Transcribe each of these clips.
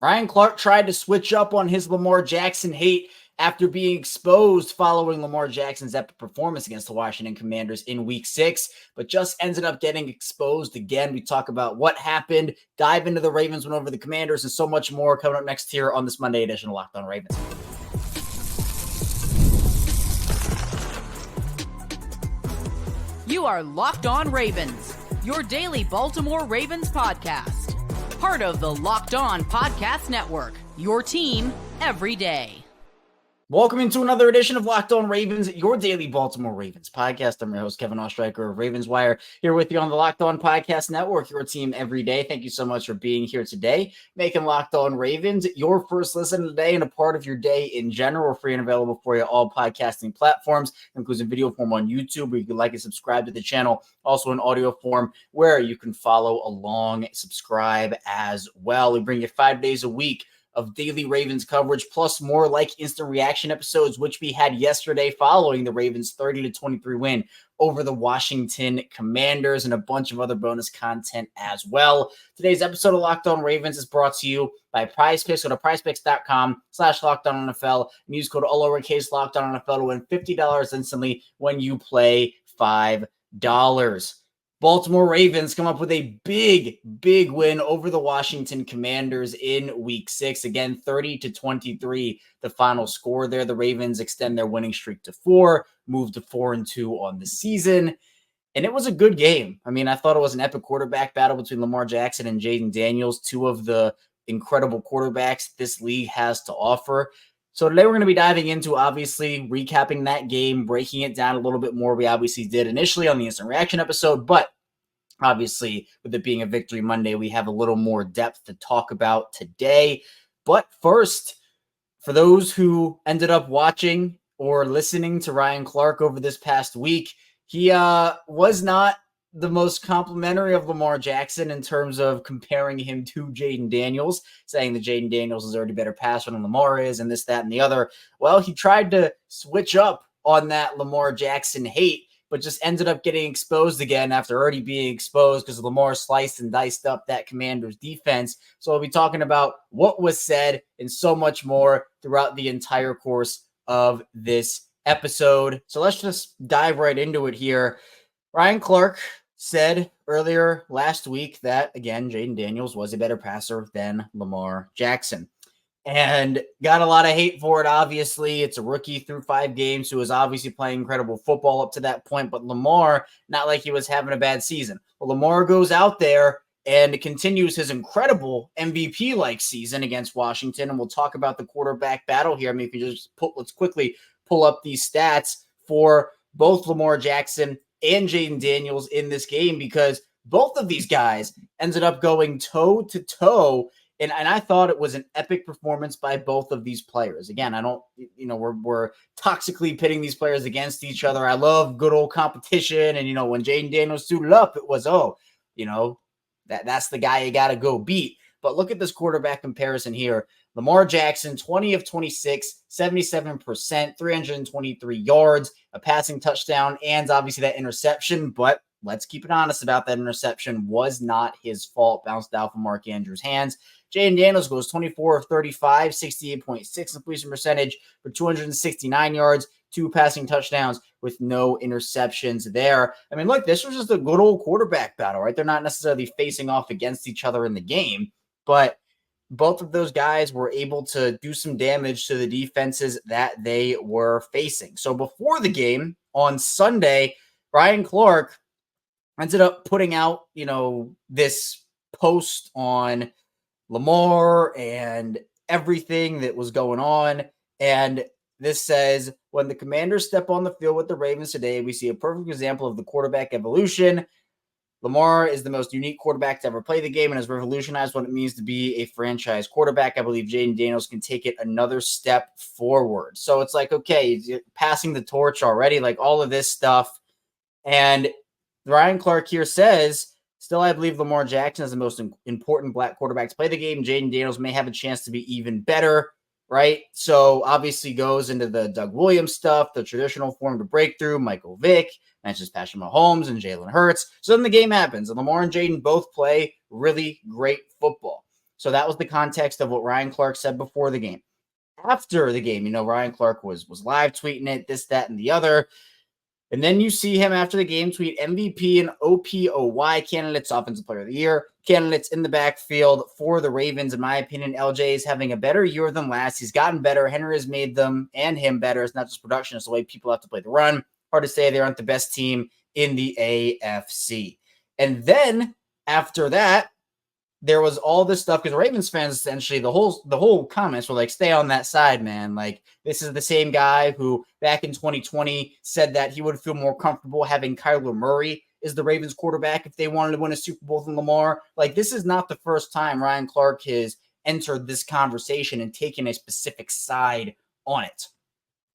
Ryan Clark tried to switch up on his Lamar Jackson hate after being exposed following Lamar Jackson's epic performance against the Washington Commanders in Week 6, but just ended up getting exposed again. We talk about what happened, dive into the Ravens win over the Commanders, and so much more coming up next here on this Monday edition of Locked On Ravens. You are Locked On Ravens, your daily Baltimore Ravens podcast. Part of the Locked On Podcast Network, your team every day. Welcome into another edition of Locked On Ravens, your daily Baltimore Ravens podcast. I'm your host, Kevin Ostreicher of Ravens Wire, here with you on the Locked On Podcast Network, your team every day. Thank you so much for being here today, making Locked On Ravens your first listen today and a part of your day in general. We're free and available for you all podcasting platforms, includes a video form on YouTube where you can like and subscribe to the channel, also in audio form where you can follow along, subscribe as well. We bring you 5 days a week of daily Ravens coverage, plus more like instant reaction episodes, which we had yesterday following the Ravens 30-23 win over the Washington Commanders, and a bunch of other bonus content as well. Today's episode of Locked On Ravens is brought to you by PrizePicks. Go to prizepicks.com/LockedOnNFL and use code all lowercase LockedOnNFL to win $50 instantly when you play $5. Baltimore Ravens come up with a big win over the Washington Commanders in Week 6. Again, 30-23, the final score there. The Ravens extend their winning streak to 4, move to 4-2 on the season. And it was a good game. I mean, I thought it was an epic quarterback battle between Lamar Jackson and Jaden Daniels, two of the incredible quarterbacks this league has to offer. So today we're going to be diving into, obviously, recapping that game, breaking it down a little bit more. We obviously did initially on the instant reaction episode, but obviously with it being a Victory Monday, we have a little more depth to talk about today. But first, for those who ended up watching or listening to Ryan Clark over this past week, he was not the most complimentary of Lamar Jackson in terms of comparing him to Jaden Daniels, saying that Jaden Daniels is already better passer than Lamar is, and this, that, and the other. Well, he tried to switch up on that Lamar Jackson hate, but just ended up getting exposed again after already being exposed because Lamar sliced and diced up that Commanders defense. So we'll be talking about what was said and so much more throughout the entire course of this episode. So let's just dive right into it here. Ryan Clark said earlier last week that, again, Jaden Daniels was a better passer than Lamar Jackson, and got a lot of hate for it. Obviously, it's a rookie through 5 games who was obviously playing incredible football up to that point, but Lamar, not like he was having a bad season. Well, Lamar goes out there and continues his incredible MVP-like season against Washington, and we'll talk about the quarterback battle here. I mean, if you just let's quickly pull up these stats for both Lamar Jackson and Jaden Daniels in this game, because both of these guys ended up going toe-to-toe. And I thought it was an epic performance by both of these players. Again, I don't, we're toxically pitting these players against each other. I love good old competition. And, when Jaden Daniels suited up, it was, that's the guy you got to go beat. But look at this quarterback comparison here. Lamar Jackson, 20 of 26, 77%, 323 yards, a passing touchdown, and obviously that interception. But let's keep it honest about that interception. Was not his fault. Bounced out from Mark Andrews' hands. Jaden Daniels goes 24 of 35, 68.6 completion percentage for 269 yards, 2 passing touchdowns with no interceptions there. I mean, look, this was just a good old quarterback battle, right? They're not necessarily facing off against each other in the game, but both of those guys were able to do some damage to the defenses that they were facing. So before the game on Sunday, Ryan Clark ended up putting out, this post on Lamar and everything that was going on. And this says, when the Commanders step on the field with the Ravens today, we see a perfect example of the quarterback evolution. Lamar is the most unique quarterback to ever play the game and has revolutionized what it means to be a franchise quarterback. I believe Jaden Daniels can take it another step forward. So it's like, okay, passing the torch already, like all of this stuff. And Ryan Clark here says, still, I believe Lamar Jackson is the most important black quarterback to play the game. Jaden Daniels may have a chance to be even better, right? So obviously goes into the Doug Williams stuff, the traditional form to breakthrough, Michael Vick, mentions Patrick Mahomes and Jalen Hurts. So then the game happens, and Lamar and Jaden both play really great football. So that was the context of what Ryan Clark said before the game. After the game, Ryan Clark was live tweeting it, this, that, and the other. And then you see him after the game tweet MVP and OPOY candidates, Offensive Player of the Year, candidates in the backfield for the Ravens. In my opinion, LJ is having a better year than last. He's gotten better. Henry has made them and him better. It's not just production. It's the way people have to play the run. Hard to say they aren't the best team in the AFC. And then after that, there was all this stuff because Ravens fans, essentially the whole comments were like, stay on that side, man. Like, this is the same guy who back in 2020 said that he would feel more comfortable having Kyler Murray as the Ravens quarterback if they wanted to win a Super Bowl than Lamar. Like, this is not the first time Ryan Clark has entered this conversation and taken a specific side on it.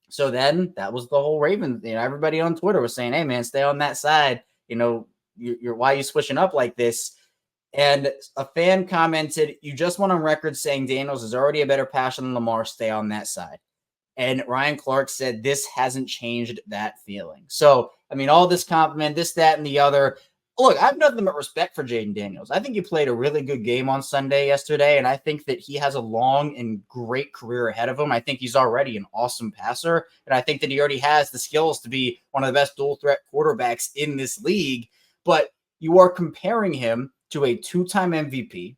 So then that was the whole Ravens, everybody on Twitter was saying, hey man, stay on that side. You're why are you switching up like this? And a fan commented, you just went on record saying Daniels is already a better passer than Lamar. Stay on that side. And Ryan Clark said this hasn't changed that feeling. So, all this compliment, this, that, and the other. Look, I have nothing but respect for Jaden Daniels. I think he played a really good game on Sunday yesterday, and I think that he has a long and great career ahead of him. I think he's already an awesome passer, and I think that he already has the skills to be one of the best dual-threat quarterbacks in this league. But you are comparing him to a two-time MVP.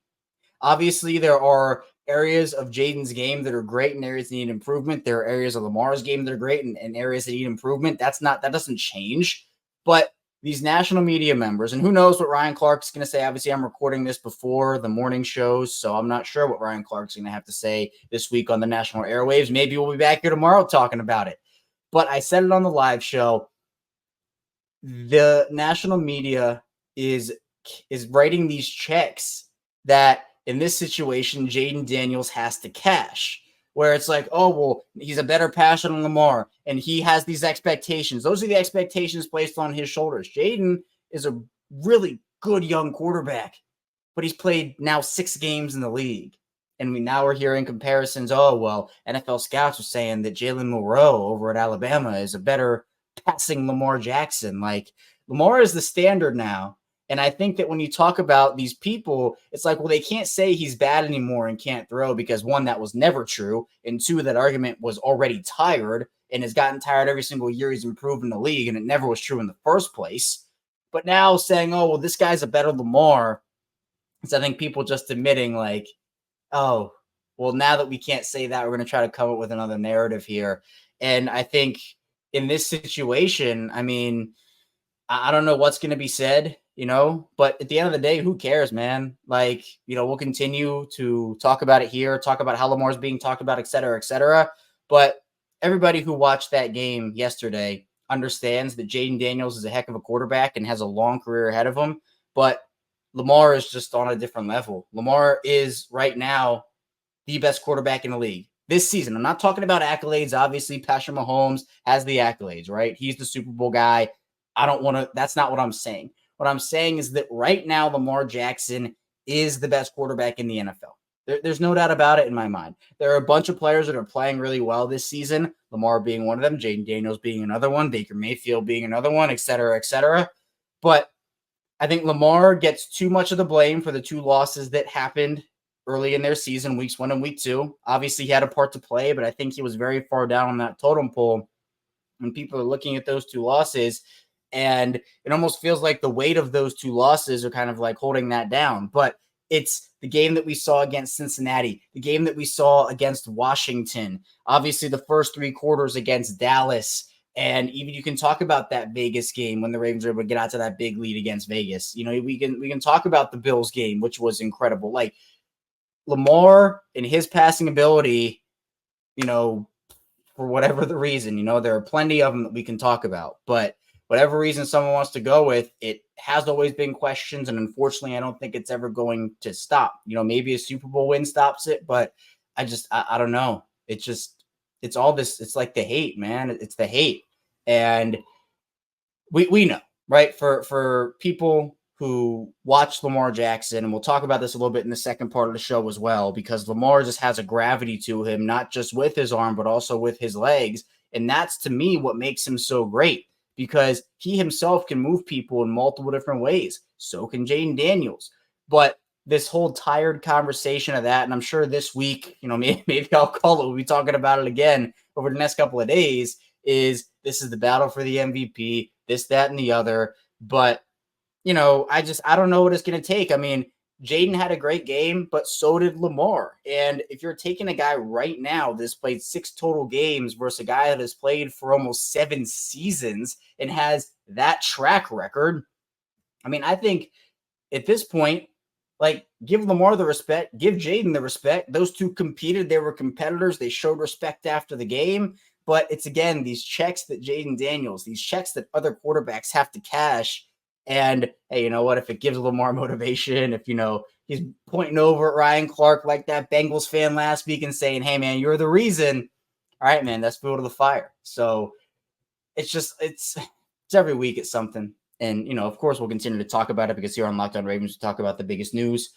Obviously, there are areas of Jaden's game that are great and areas that need improvement. There are areas of Lamar's game that are great and areas that need improvement. That doesn't change. But these national media members, and who knows what Ryan Clark's going to say. Obviously, I'm recording this before the morning shows, so I'm not sure what Ryan Clark's going to have to say this week on the national airwaves. Maybe we'll be back here tomorrow talking about it. But I said it on the live show. The national media is writing these checks that in this situation, Jaden Daniels has to cash, where it's like, oh, well, he's a better passer than Lamar, and he has these expectations. Those are the expectations placed on his shoulders. Jaden is a really good young quarterback, but he's played now 6 games in the league. And now we're hearing comparisons. Oh, well, NFL scouts are saying that Jalen Milroe over at Alabama is a better passing Lamar Jackson. Like, Lamar is the standard now. And I think that when you talk about these people, it's like, well, they can't say he's bad anymore and can't throw because, one, that was never true. And 2, that argument was already tired and has gotten tired every single year he's improved in the league. And it never was true in the first place. But now saying, oh, well, this guy's a better Lamar. It's, I think, people just admitting like, oh, well, now that we can't say that, we're going to try to come up with another narrative here. And I think in this situation, I don't know what's going to be said. But at the end of the day, who cares, man? Like, we'll continue to talk about it here, talk about how Lamar's being talked about, et cetera, et cetera. But everybody who watched that game yesterday understands that Jaden Daniels is a heck of a quarterback and has a long career ahead of him. But Lamar is just on a different level. Lamar is right now the best quarterback in the league this season. I'm not talking about accolades. Obviously, Patrick Mahomes has the accolades, right? He's the Super Bowl guy. That's not what I'm saying. What I'm saying is that right now, Lamar Jackson is the best quarterback in the NFL. There's no doubt about it in my mind. There are a bunch of players that are playing really well this season, Lamar being one of them, Jaden Daniels being another one, Baker Mayfield being another one, et cetera, et cetera. But I think Lamar gets too much of the blame for the 2 losses that happened early in their season, weeks 1 and week 2. Obviously, he had a part to play, but I think he was very far down on that totem pole when people are looking at those 2 losses. And it almost feels like the weight of those 2 losses are kind of like holding that down. But it's the game that we saw against Cincinnati, the game that we saw against Washington, obviously the first 3 quarters against Dallas. And even you can talk about that Vegas game when the Ravens were able to get out to that big lead against Vegas. We can talk about the Bills game, which was incredible. Like, Lamar and his passing ability, for whatever the reason, there are plenty of them that we can talk about. But whatever reason someone wants to go with, it has always been questions. And unfortunately, I don't think it's ever going to stop. Maybe a Super Bowl win stops it, but I don't know. It's all this. It's like the hate, man. It's the hate. And we know, right? For people who watch Lamar Jackson, and we'll talk about this a little bit in the second part of the show as well, because Lamar just has a gravity to him, not just with his arm, but also with his legs. And that's, to me, what makes him so great, because he himself can move people in multiple different ways. So can Jaden Daniels. But this whole tired conversation of that, and I'm sure this week, maybe I'll call it, we'll be talking about it again over the next couple of days, is this is the battle for the MVP, this, that, and the other. But, I don't know what it's going to take. I mean, Jaden had a great game, but so did Lamar. And if you're taking a guy right now that's played 6 total games versus a guy that has played for almost 7 seasons and has that track record, I mean, I think at this point, give Lamar the respect, give Jaden the respect. Those two competed. They were competitors. They showed respect after the game. But it's, again, these checks that Jaden Daniels, these checks that other quarterbacks have to cash. And, hey, you know what? If it gives Lamar motivation, if, he's pointing over at Ryan Clark like that Bengals fan last week and saying, hey, man, you're the reason. All right, man, that's fuel to the fire. So it's every week it's something. And, of course, we'll continue to talk about it because here on Locked On Ravens, we talk about the biggest news.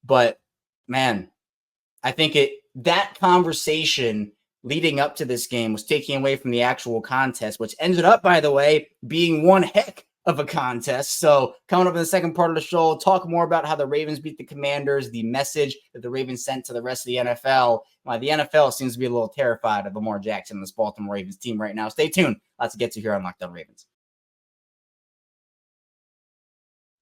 But, man, I think that conversation leading up to this game was taking away from the actual contest, which ended up, by the way, being one heck of a contest. So coming up in the second part of the show, talk more about how the Ravens beat the Commanders, the message that the Ravens sent to the rest of the NFL. Why the NFL seems to be a little terrified of Lamar Jackson and this Baltimore Ravens team right now. Stay tuned. Lots to get to here on Locked On Ravens.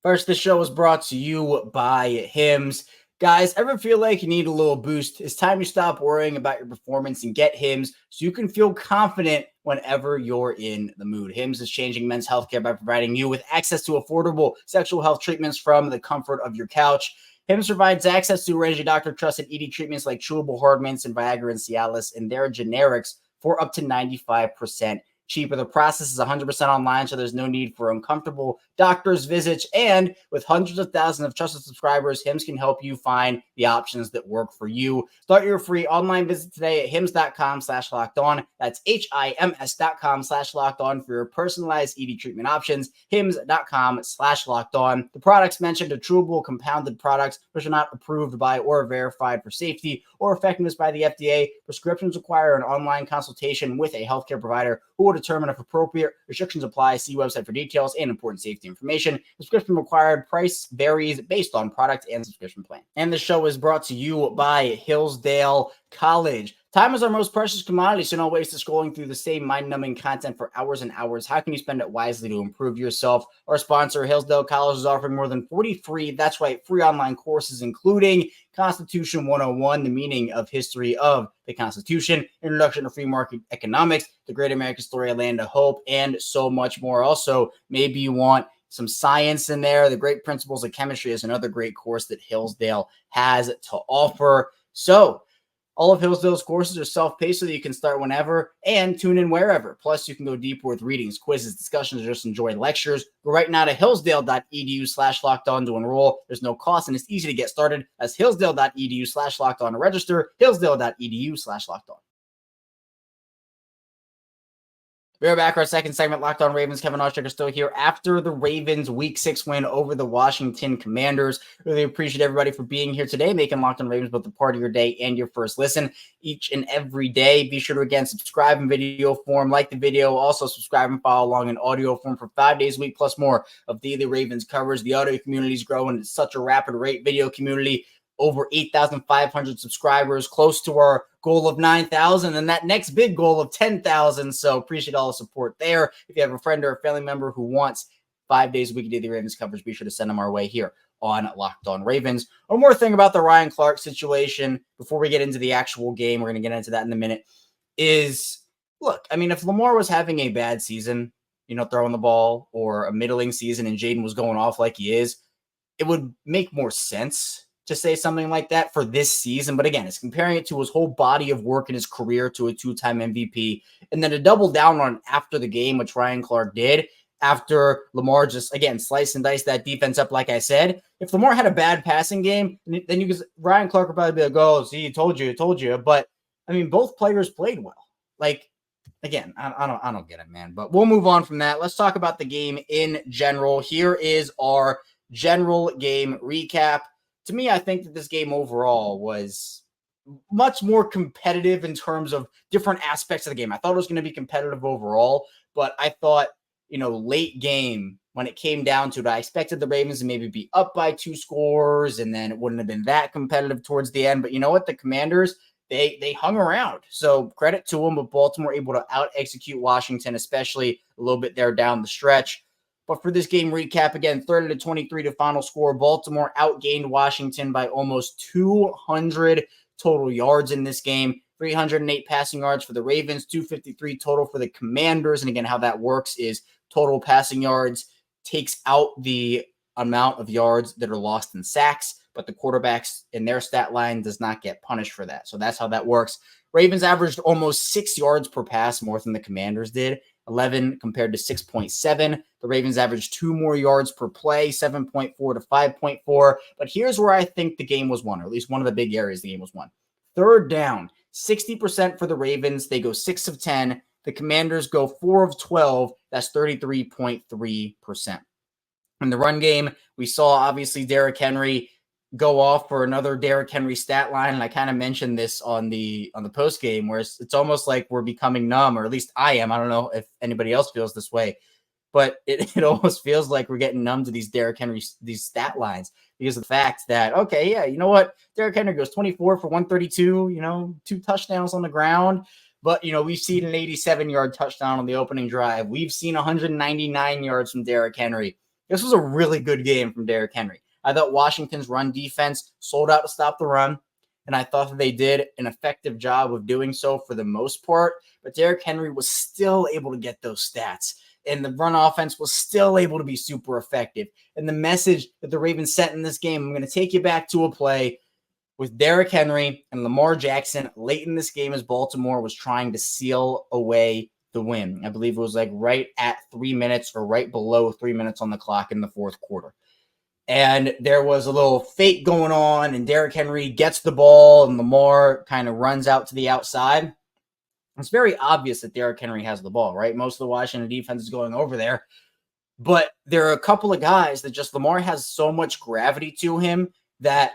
First, the show is brought to you by Hims. Guys, ever feel like you need a little boost? It's time you stop worrying about your performance and get Hims so you can feel confident whenever you're in the mood. Hims is changing men's healthcare by providing you with access to affordable sexual health treatments from the comfort of your couch. Hims provides access to a range of doctor-trusted ED treatments like chewable hard mints and Viagra and Cialis and their generics for up to 95% cheaper. The process is 100% online, so there's no need for uncomfortable doctor's visits. And with hundreds of thousands of trusted subscribers, Hims can help you find the options that work for you. Start your free online visit today at hims.com/lockedon. That's HIMS.com/lockedon for your personalized ED treatment options. hims.com/lockedon. The products mentioned are chewable compounded products, which are not approved by or verified for safety or effectiveness by the FDA. Prescriptions require an online consultation with a healthcare provider who will determine if appropriate. Restrictions apply. See website for details and important safety information. Subscription required. Price varies based on product and subscription plan. And the show is brought to you by Hillsdale College. Time is our most precious commodity, so don't waste it scrolling through the same mind-numbing content for hours and hours. How can you spend it wisely to improve yourself? Our sponsor, Hillsdale College, is offering more than 40 free, that's right, free online courses, including Constitution 101, the meaning of history of the Constitution, Introduction to Free Market Economics, The Great American Story, A Land of Hope, and so much more. Also, maybe you want some science in there. The Great Principles of Chemistry is another great course that Hillsdale has to offer. So, all of Hillsdale's courses are self-paced so that you can start whenever and tune in wherever. Plus, you can go deeper with readings, quizzes, discussions, or just enjoy lectures. Go right now to hillsdale.edu/lockedon to enroll. There's no cost, and it's easy to get started. That's hillsdale.edu/lockedon to register. hillsdale.edu/lockedon. We're back. Our second segment, Locked On Ravens. Kevin Oshchuk is still here after the Ravens Week 6 win over the Washington Commanders. Really appreciate everybody for being here today, making Locked On Ravens both the part of your day and your first listen each and every day. Be sure to, again, subscribe in video form, like the video. Also, subscribe and follow along in audio form for 5 days a week, plus more of daily Ravens coverage. The audio community is growing at such a rapid rate. Video community, over 8,500 subscribers, close to our goal of 9,000 and that next big goal of 10,000. So appreciate all the support there. If you have a friend or a family member who wants 5 days a week to do the Ravens coverage, be sure to send them our way here on Locked On Ravens. One more thing about the Ryan Clark situation before we get into the actual game, we're going to get into that in a minute, is, look, I mean, if Lamar was having a bad season, throwing the ball, or a middling season and Jaden was going off like he is, it would make more sense to say something like that for this season. But again, it's comparing it to his whole body of work in his career to a 2-time MVP. And then to double down on after the game, which Ryan Clark did, after Lamar just, again, slice and dice that defense up, like I said. If Lamar had a bad passing game, then Ryan Clark would probably be like, oh, see, told you. But, I mean, both players played well. Like, again, I don't get it, man. But we'll move on from that. Let's talk about the game in general. Here is our general game recap. To me, I think that this game overall was much more competitive in terms of different aspects of the game. I thought it was going to be competitive overall, but I thought, late game, when it came down to it, I expected the Ravens to maybe be up by 2 scores, and then it wouldn't have been that competitive towards the end. But you know what? The Commanders, they hung around. So credit to them, but Baltimore able to out-execute Washington, especially a little bit there down the stretch. But for this game recap, again, 30-23 to final score. Baltimore outgained Washington by almost 200 total yards in this game. 308 passing yards for the Ravens, 253 total for the Commanders. And again, how that works is total passing yards takes out the amount of yards that are lost in sacks, but the quarterbacks in their stat line does not get punished for that. So that's how that works. Ravens averaged almost 6 yards per pass more than the Commanders did, 11 compared to 6.7. The Ravens averaged 2 more yards per play, 7.4 to 5.4. But here's where I think the game was won, or at least one of the big areas the game was won. Third down, 60% for the Ravens. They go 6 of 10. The Commanders go 4 of 12. That's 33.3%. In the run game, we saw obviously Derrick Henry go off for another Derrick Henry stat line. And I kind of mentioned this on the post game, where it's almost like we're becoming numb, or at least I am. I don't know if anybody else feels this way, but it almost feels like we're getting numb to these Derrick Henry, these stat lines, because of the fact that, okay, yeah, you know what? Derrick Henry goes 24 for 132, 2 touchdowns on the ground. But, we've seen an 87-yard touchdown on the opening drive. We've seen 199 yards from Derrick Henry. This was a really good game from Derrick Henry. I thought Washington's run defense sold out to stop the run, and I thought that they did an effective job of doing so for the most part. But Derrick Henry was still able to get those stats, and the run offense was still able to be super effective. And the message that the Ravens sent in this game, I'm going to take you back to a play with Derrick Henry and Lamar Jackson late in this game as Baltimore was trying to seal away the win. I believe it was like right at 3 minutes or right below 3 minutes on the clock in the fourth quarter. And there was a little fake going on, and Derrick Henry gets the ball, and Lamar kind of runs out to the outside. It's very obvious that Derrick Henry has the ball, right? Most of the Washington defense is going over there. But there are a couple of guys that just Lamar has so much gravity to him that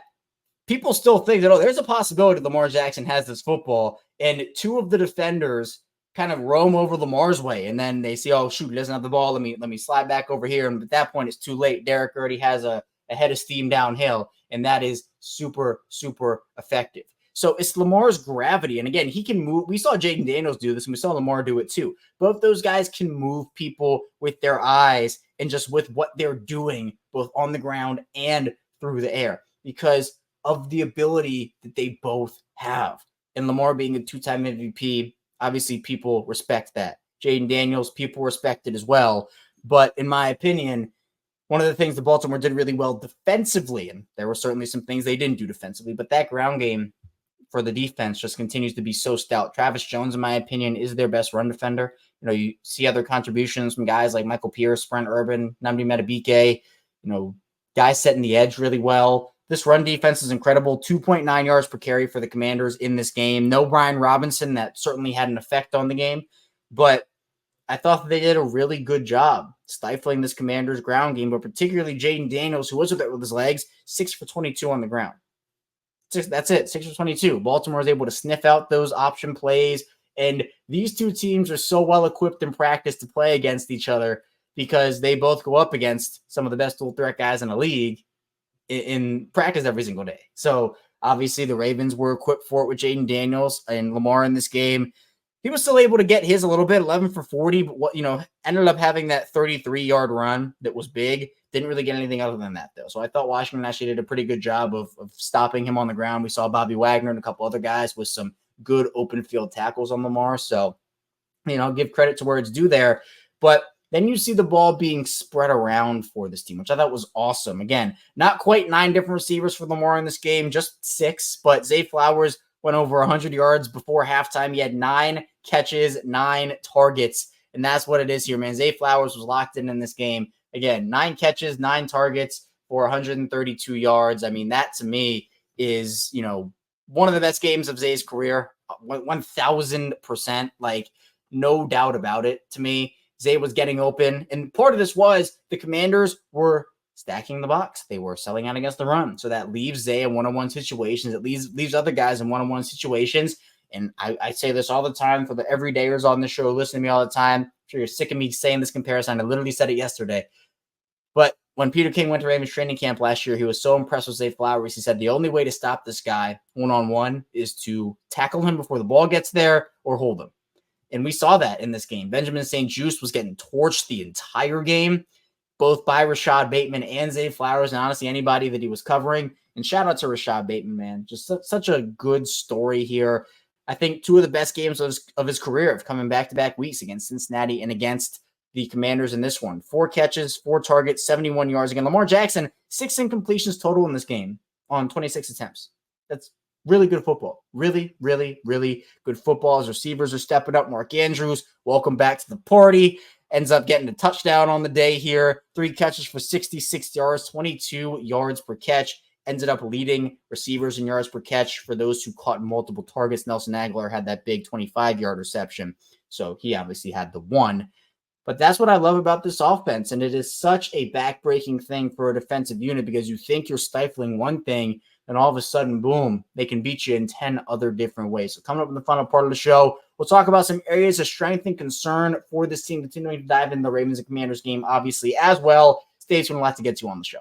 people still think that, there's a possibility Lamar Jackson has this football. And 2 of the defenders kind of roam over Lamar's way. And then they see, oh, shoot, he doesn't have the ball. Let me slide back over here. And at that point, it's too late. Derrick already has a head of steam downhill. And that is super, super effective. So it's Lamar's gravity. And again, he can move. We saw Jaden Daniels do this, and we saw Lamar do it too. Both those guys can move people with their eyes and just with what they're doing, both on the ground and through the air, because of the ability that they both have. And Lamar being a 2-time MVP, obviously people respect that. Jaden Daniels, people respect it as well. But in my opinion, one of the things the Baltimore did really well defensively, and there were certainly some things they didn't do defensively, but that ground game for the defense just continues to be so stout. Travis Jones, in my opinion, is their best run defender. You see other contributions from guys like Michael Pierce, Brent Urban, Nnamdi Madubuike, guys setting the edge really well. This run defense is incredible. 2.9 yards per carry for the Commanders in this game. No Brian Robinson. That certainly had an effect on the game. But I thought they did a really good job stifling this Commanders ground game, but particularly Jaden Daniels, who was with it with his legs, 6 for 22 on the ground. That's it, 6 for 22. Baltimore was able to sniff out those option plays. And these 2 teams are so well equipped in practice to play against each other because they both go up against some of the best dual threat guys in the league in practice every single day. So obviously the Ravens were equipped for it with Jaden Daniels and Lamar in this game. He was still able to get his a little bit, 11 for 40, but ended up having that 33-yard run that was big. Didn't really get anything other than that, though. So I thought Washington actually did a pretty good job of stopping him on the ground. We saw Bobby Wagner and a couple other guys with some good open field tackles on Lamar. So, give credit to where it's due there. But then you see the ball being spread around for this team, which I thought was awesome. Again, not quite 9 different receivers for Lamar in this game, just 6. But Zay Flowers went over 100 yards before halftime. He had 9 catches, 9 targets. And that's what it is here, man. Zay Flowers was locked in this game. Again, 9 catches, 9 targets for 132 yards. I mean, that to me is, one of the best games of Zay's career. 1,000%. Like, no doubt about it to me. Zay was getting open. And part of this was the Commanders were stacking the box. They were selling out against the run. So that leaves Zay in one-on-one situations. It leaves other guys in one-on-one situations. And I say this all the time for the everydayers on the show, listen to me all the time. I'm sure you're sick of me saying this comparison. I literally said it yesterday. But when Peter King went to Ravens training camp last year, he was so impressed with Zay Flowers. He said the only way to stop this guy one-on-one is to tackle him before the ball gets there or hold him. And we saw that in this game. Benjamin St-Juste was getting torched the entire game, both by Rashad Bateman and Zay Flowers, and honestly, anybody that he was covering. And shout out to Rashad Bateman, man. Just such a good story here. I think two of the best games of his career have come in back-to-back weeks against Cincinnati and against the Commanders in this one. 4 catches, 4 targets, 71 yards. Again, Lamar Jackson, 6 incompletions total in this game on 26 attempts. That's really good football. Really, really, really good football. His receivers are stepping up. Mark Andrews, welcome back to the party. Ends up getting a touchdown on the day here. 3 catches for 66 yards, 22 yards per catch. Ended up leading receivers in yards per catch for those who caught multiple targets. Nelson Aguilar had that big 25-yard reception, so he obviously had the one. But that's what I love about this offense, and it is such a back-breaking thing for a defensive unit because you think you're stifling one thing, and all of a sudden, boom, they can beat you in 10 other different ways. So coming up in the final part of the show, we'll talk about some areas of strength and concern for this team, continuing to dive into the Ravens and Commanders game, obviously, as well. Stay tuned, a lot to get to on the show.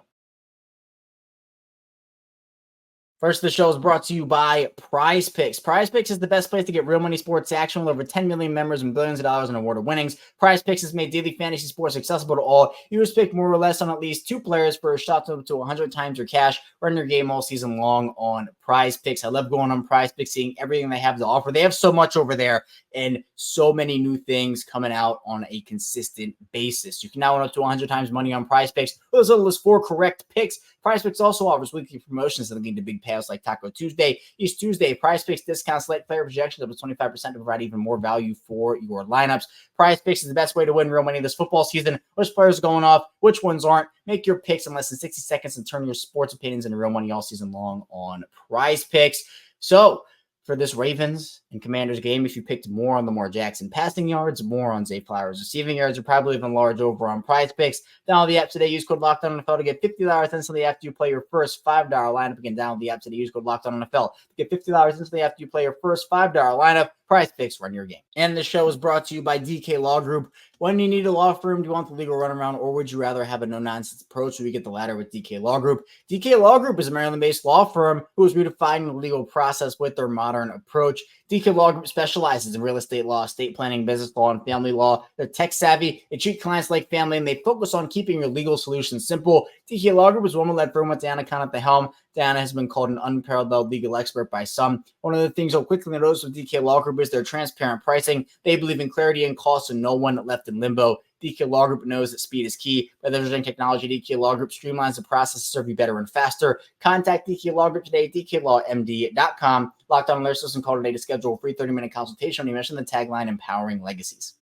First, the show is brought to you by PrizePicks. PrizePicks is the best place to get real money sports action with over 10 million members and billions of dollars in awarded winnings. PrizePicks has made daily fantasy sports accessible to all. You just pick more or less on at least 2 players for a shot to 100 times your cash. Run your game all season long on PrizePicks. I love going on PrizePicks, seeing everything they have to offer. They have so much over there and so many new things coming out on a consistent basis. You can now win up to 100 times money on PrizePicks with as little as 4 correct picks. PrizePicks also offers weekly promotions that lead to big payouts like Taco Tuesday. Each Tuesday, PrizePicks discounts select player projections up to 25% to provide even more value for your lineups. PrizePicks is the best way to win real money this football season. Which players are going off, which ones aren't. Make your picks in less than 60 seconds and turn your sports opinions into real money all season long on PrizePicks. So, for this Ravens and Commanders game, if you picked more on Lamar Jackson passing yards, more on Zay Flowers receiving yards, or probably even large over on PrizePicks, download the app today. Use code LOCKEDONNFL to get $50 instantly after you play your first $5 lineup. Again, download the app today. Use code LOCKEDONNFL to get $50 instantly after you play your first $5 lineup. PrizePicks, run your game. And the show is brought to you by DK Law Group. When you need a law firm, do you want the legal runaround, or would you rather have a no-nonsense approach? So we get the latter with DK Law Group. DK Law Group is a Maryland-based law firm who is redefining the legal process with their modern approach. DK Law Group specializes in real estate law, estate planning, business law, and family law. They're tech-savvy. They treat clients like family, and they focus on keeping your legal solutions simple. DK Law Group is a woman-led firm with Diana Khan at the helm. Diana has been called an unparalleled legal expert by some. One of the things you'll quickly notice with DK Law Group is their transparent pricing. They believe in clarity and cost and no one left in limbo. DK Law Group knows that speed is key. By leveraging technology, DK Law Group streamlines the process to serve you better and faster. Contact DK Law Group today, dklawmd.com. Locked on alert system, call today to schedule a free 30-minute consultation. You mentioned the tagline, Empowering Legacies.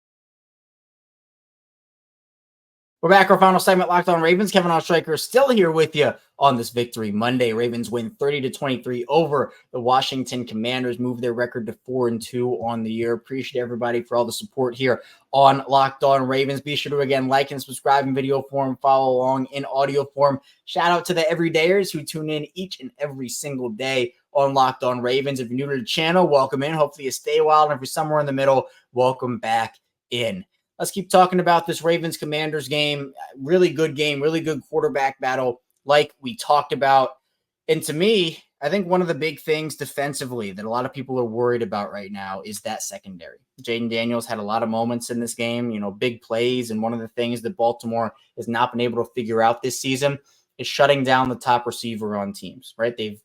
We're back. Our final segment, Locked On Ravens. Kevin Oestreicher still here with you on this Victory Monday. Ravens win 30-23 over the Washington Commanders, move their record to 4-2 on the year. Appreciate everybody for all the support here on Locked On Ravens. Be sure to, again, like and subscribe in video form, follow along in audio form. Shout out to the everydayers who tune in each and every single day on Locked On Ravens. If you're new to the channel, welcome in. Hopefully you stay a while. And if you're somewhere in the middle, welcome back in. Let's keep talking about this Ravens-Commanders game. Really good game, really good quarterback battle like we talked about. And to me, I think one of the big things defensively that a lot of people are worried about right now is that secondary. Jaden Daniels had a lot of moments in this game, big plays. And one of the things that Baltimore has not been able to figure out this season is shutting down the top receiver on teams, right? They've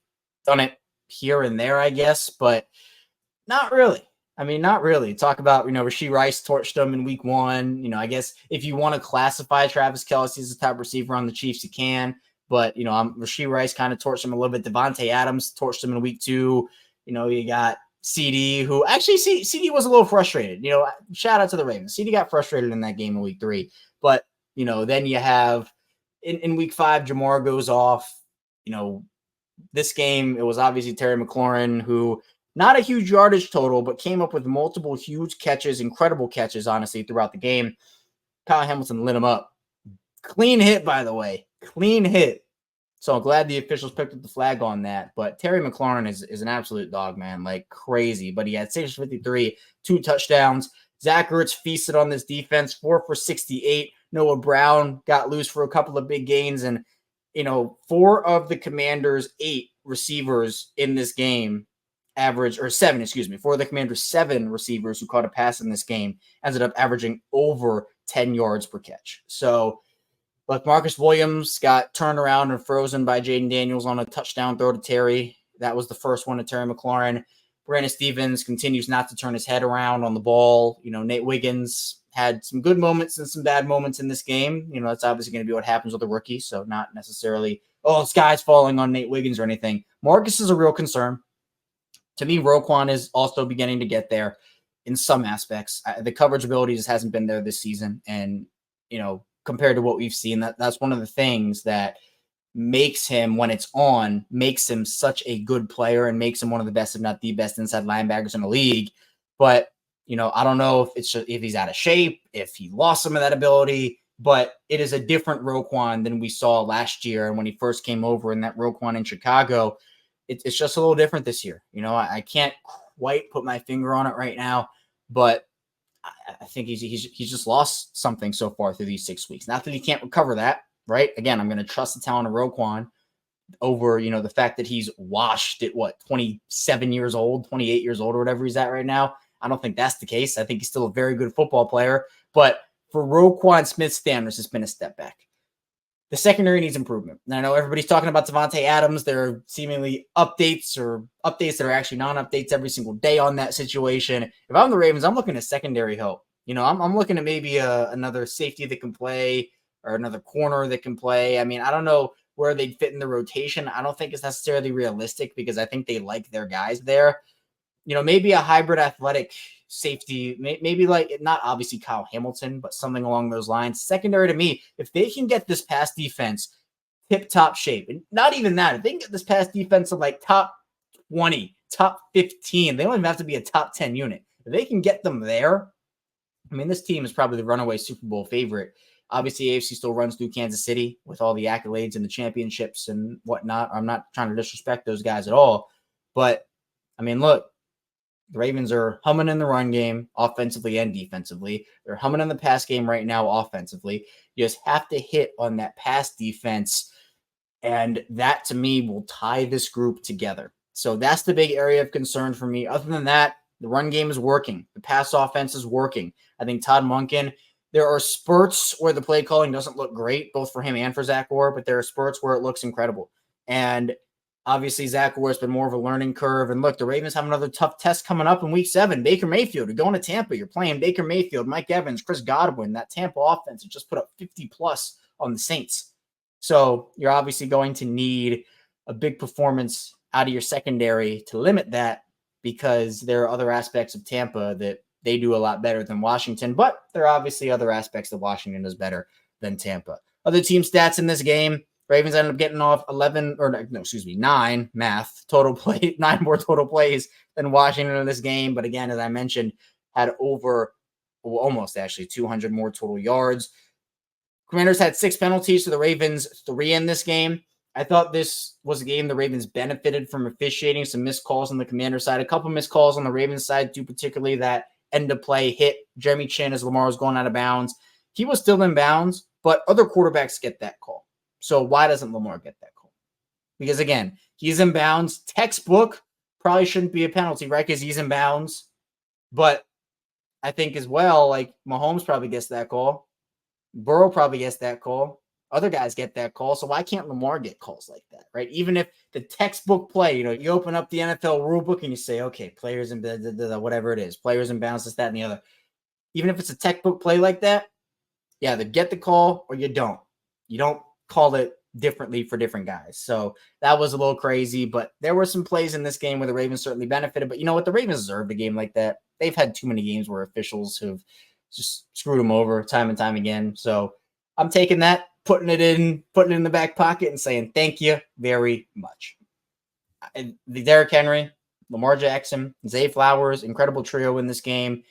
done it here and there, I guess, but not really. Not really. Talk about, Rashee Rice torched them in week 1. I guess if you want to classify Travis Kelce as a top receiver on the Chiefs, you can. But, Rashee Rice kind of torched him a little bit. Devontae Adams torched him in week 2. You got CD, who actually CD was a little frustrated. Shout out to the Ravens. CD got frustrated in that game in week 3. But, then you have in week 5, Jamar goes off. This game, it was obviously Terry McLaurin, who – not a huge yardage total, but came up with multiple huge catches, incredible catches, honestly, throughout the game. Kyle Hamilton lit him up. Clean hit, by the way. Clean hit. So I'm glad the officials picked up the flag on that. But Terry McLaurin is an absolute dog, man, like crazy. But he had 653, 2 touchdowns. Zach Ertz feasted on this defense, 4 for 68. Noah Brown got loose for a couple of big gains. And, 4 of the Commanders' 8 receivers in this game average, or 7, excuse me, 4 of the Commanders' 7 receivers who caught a pass in this game ended up averaging over 10 yards per catch. So, but Marcus Williams got turned around and frozen by Jaden Daniels on a touchdown throw to Terry. That was the first one to Terry McLaurin. Brandon Stevens continues not to turn his head around on the ball. Nate Wiggins had some good moments and some bad moments in this game. That's obviously going to be what happens with a rookie. So not necessarily, the sky's falling on Nate Wiggins or anything. Marcus is a real concern. To me, Roquan is also beginning to get there in some aspects. The coverage ability just hasn't been there this season. And, compared to what we've seen, that's one of the things that makes him, when it's on, makes him such a good player and makes him one of the best, if not the best, inside linebackers in the league. But, I don't know if he's out of shape, if he lost some of that ability, but it is a different Roquan than we saw last year. And when he first came over in that Roquan in Chicago, it's just a little different this year. I can't quite put my finger on it right now, but I think he's just lost something so far through these 6 weeks. Not that he can't recover that, right? Again, I'm going to trust the talent of Roquan over, the fact that he's washed at 27 years old, 28 years old, or whatever he's at right now. I don't think that's the case. I think he's still a very good football player. But for Roquan Smith standards, it's been a step back. The secondary needs improvement. And I know everybody's talking about Devontae Adams. There are seemingly updates that are actually non-updates every single day on that situation. If I'm the Ravens, I'm looking at secondary help. I'm looking at maybe another safety that can play or another corner that can play. I mean, I don't know where they'd fit in the rotation. I don't think it's necessarily realistic because I think they like their guys there. Maybe a hybrid athletic safety, maybe like not obviously Kyle Hamilton, but something along those lines. Secondary to me, if they can get this pass defense tip-top shape, and not even that, if they can get this pass defense to like top 20, top 15, they don't even have to be a top 10 unit. If they can get them there, I mean, this team is probably the runaway Super Bowl favorite. Obviously, AFC still runs through Kansas City with all the accolades and the championships and whatnot. I'm not trying to disrespect those guys at all. But, I mean, look, the Ravens are humming in the run game offensively and defensively. They're humming in the pass game right now offensively. You just have to hit on that pass defense, and that, to me, will tie this group together. So that's the big area of concern for me. Other than that, the run game is working. The pass offense is working. I think Todd Monken, there are spurts where the play calling doesn't look great, both for him and for Zach Orr, but there are spurts where it looks incredible. And obviously, Zach Orr has been more of a learning curve. And look, the Ravens have another tough test coming up in week 7. Baker Mayfield, you're going to Tampa. You're playing Baker Mayfield, Mike Evans, Chris Godwin. That Tampa offense has just put up 50-plus on the Saints. So you're obviously going to need a big performance out of your secondary to limit that, because there are other aspects of Tampa that they do a lot better than Washington. But there are obviously other aspects that Washington does better than Tampa. Other team stats in this game, Ravens ended up getting off 9 total play, 9 more total plays than Washington in this game. But again, as I mentioned, had almost 200 more total yards. Commanders had 6 penalties to the Ravens, 3 in this game. I thought this was a game the Ravens benefited from officiating. Some missed calls on the Commander side, a couple missed calls on the Ravens side, due particularly that end of play hit Jeremy Chin as Lamar was going out of bounds. He was still in bounds, but other quarterbacks get that call. So why doesn't Lamar get that call? Because, again, he's in bounds. Textbook probably shouldn't be a penalty, right? Because he's in bounds. But I think as well, like, Mahomes probably gets that call. Burrow probably gets that call. Other guys get that call. So why can't Lamar get calls like that, right? Even if the textbook play, you open up the NFL rule book and you say, okay, players in whatever it is, players in bounds, this, that, and the other. Even if it's a textbook play like that, you either get the call or you don't. You don't call it differently for different guys. So that was a little crazy, but there were some plays in this game where the Ravens certainly benefited. But you know what? The Ravens deserved a game like that. They've had too many games where officials have just screwed them over time and time again. So I'm taking that, putting it in the back pocket and saying thank you very much. And the Derrick Henry, Lamar Jackson, Zay Flowers, incredible trio in this game.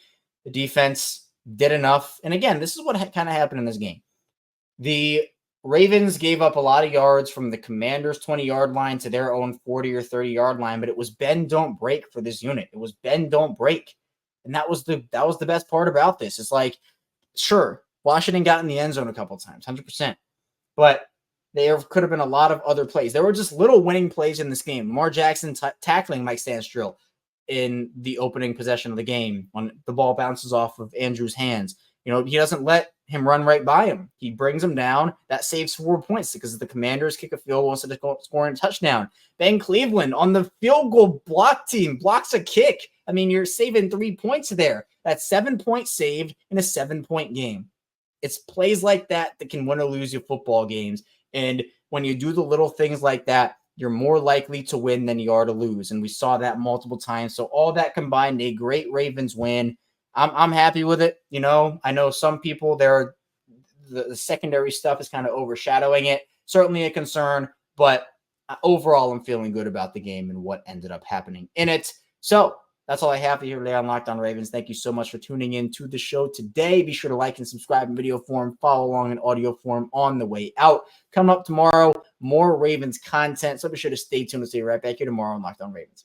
The defense did enough. And again, this is what kind of happened in this game. The Ravens gave up a lot of yards from the Commanders' 20-yard line to their own 40 or 30-yard line, but it was bend don't break for this unit. It was bend don't break. And that was the best part about this. It's like, sure, Washington got in the end zone a couple times, 100%. But there could have been a lot of other plays. There were just little winning plays in this game. Lamar Jackson tackling Mike Stanstrill in the opening possession of the game when the ball bounces off of Andrews' hands. He doesn't let him run right by him. He brings him down. That saves 4 points because the Commanders kick a field goal instead of scoring a touchdown. Ben Cleveland on the field goal block team blocks a kick. I mean, you're saving 3 points there. That's 7 points saved in a 7-point game. It's plays like that can win or lose you football games. And when you do the little things like that, you're more likely to win than you are to lose. And we saw that multiple times. So all that combined, a great Ravens win. I'm happy with it. I know some people the secondary stuff is kind of overshadowing it. Certainly a concern, but overall, I'm feeling good about the game and what ended up happening in it. So that's all I have for you today on Locked On Ravens. Thank you so much for tuning in to the show today. Be sure to like and subscribe in video form, follow along in audio form on the way out. Coming up tomorrow, more Ravens content. So be sure to stay tuned. We'll see you right back here tomorrow on Locked On Ravens.